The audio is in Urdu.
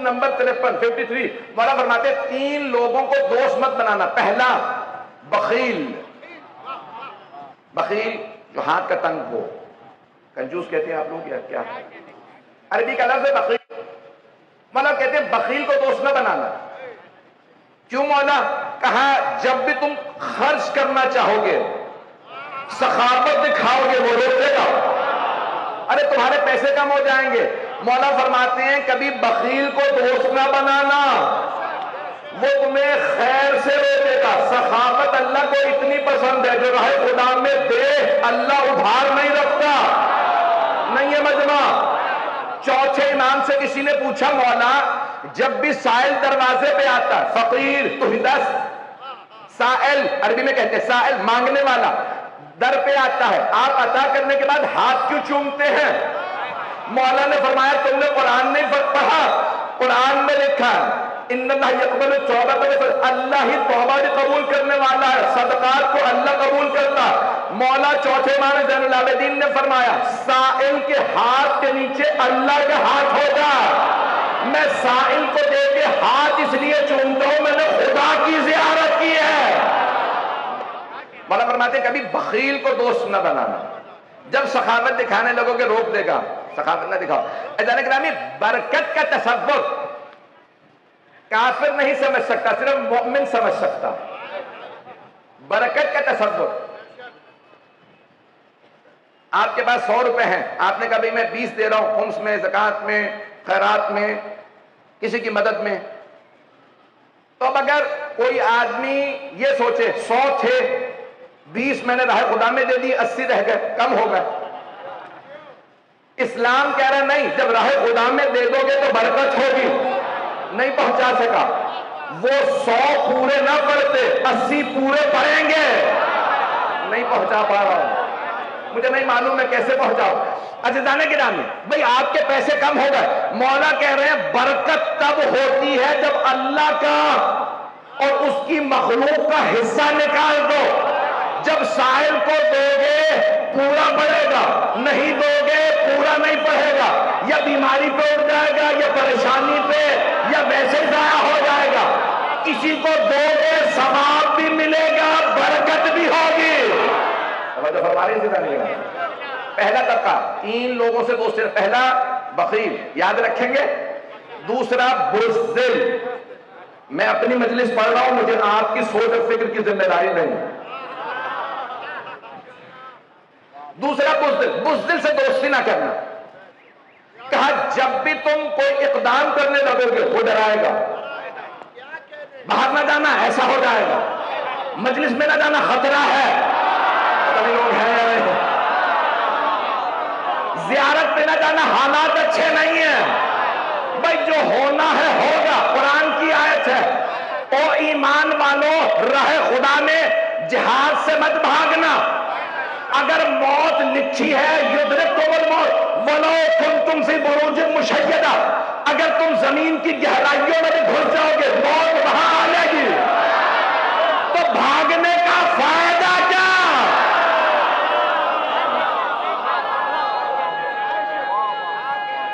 نمبر 53 مولا فرماتے ہیں 3 لوگوں کو دوست مت بنانا. پہلا بخیل. بخیل جو ہاتھ کا تنگ ہو. کنجوس کہتے ہیں آپ لوگ یا کیا؟ عربی کا لفظ ہے بخیل. مولا کہتے ہیں بخیل کو دوست نہ بنانا. کیوں مولا؟ کہا جب بھی تم خرچ کرنا چاہو گے سخاوت دکھاؤ گے وہ روکے گا. ارے تمہارے پیسے کم ہو جائیں گے. مولا فرماتے ہیں کبھی بخیل کو دوست نہ بنانا, وہ تمہیں خیر سے روکے گا. سخاوت اللہ کو اتنی پسند ہے, جو راہ خدا میں دے اللہ ادھار نہیں رکھتا. نہیں ہے مجمع. چوتھے امام سے کسی نے پوچھا مولا جب بھی سائل دروازے پہ آتا, فقیر تو ہدس, سائل عربی میں کہتے ہیں سائل مانگنے والا در پہ آتا ہے, آپ عطا کرنے کے بعد ہاتھ کیوں چومتے ہیں؟ مولا نے فرمایا تم نے قرآن نہیں پڑھا؟ قرآن میں لکھا ان اللہ یقبل التوبۃ, اللہ ہی توبہ قبول کرنے والا ہے, صدقات کو اللہ قبول کرتا. مولا چوتھے امام زین العابدین نے فرمایا سائل کے ہاتھ کے نیچے اللہ کا ہاتھ ہوگا. میں سائل کو دے کے ہاتھ اس لیے چومتا ہوں میں نے خدا کی زیارت کی ہے. مولا فرماتے کبھی بخیل کو دوست نہ بنانا. جب سخاوت دکھانے لگو گے روک دے گا, سخاوت نہ دکھاؤ. اذان گرامی برکت کا تصور کافر نہیں سمجھ سکتا, صرف مومن سمجھ سکتا. برکت کا تصور. آپ کے پاس 100 روپے ہیں, آپ نے کہا بھئی میں 20 دے رہا ہوں خمس میں, زکوٰۃ میں, خیرات میں, کسی کی مدد میں. تو اب اگر کوئی آدمی یہ سوچے 100 تھے 20 میں نے راہ خدا میں دے دی 80 رہ گئے, کم ہو گئے. اسلام کہہ رہا نہیں, جب راہ خدا میں دے دو گے تو برکت ہوگی. نہیں پہنچا سکا, وہ 100 پورے نہ پڑھتے 80 پورے پڑھیں گے. نہیں پہنچا پا رہا ہوں, مجھے نہیں معلوم میں کیسے پہنچاؤں. عزیزان گرامی بھئی آپ کے پیسے کم ہو گئے, مولا کہہ رہے ہیں برکت تب ہوتی ہے جب اللہ کا اور اس کی مخلوق کا حصہ نکال دو. جب سائل کو دو گے پورا پڑے گا, نہیں دو گے پورا نہیں پڑے گا. یا بیماری پہ اٹھ جائے گا, یا پریشانی پہ, یا ویسے ضائع ہو جائے گا. کسی کو دو گے ثواب بھی ملے گا, برکت بھی ہوگی. پہلا طبقہ 3 لوگوں سے دوسرے. پہلا بخیل, یاد رکھیں گے. دوسرا بزدل. میں اپنی مجلس پڑھ رہا ہوں, مجھے آپ کی سوچ اور فکر کی ذمہ داری نہیں. دوسرا بزدل. بزدل سے دوستی نہ کرنا. کہا جب بھی تم کوئی اقدام کرنے لگو گے وہ ڈرائے گا, باہر نہ جانا ایسا ہو جائے گا, مجلس میں نہ جانا خطرہ ہے. لوگ ہیں زیارت پہ نہ جانا حالات اچھے نہیں ہیں. بھائی جو ہونا ہے ہوگا. قرآن کی آیت ہے او ایمان والو راہ خدا میں جہاد سے مت بھاگنا. اگر موت لکھی ہے یدرککم الموت ولو کنتم فی بروج مشیدہ, اگر تم زمین کی گہرائیوں میں بھی گھس جاؤ گے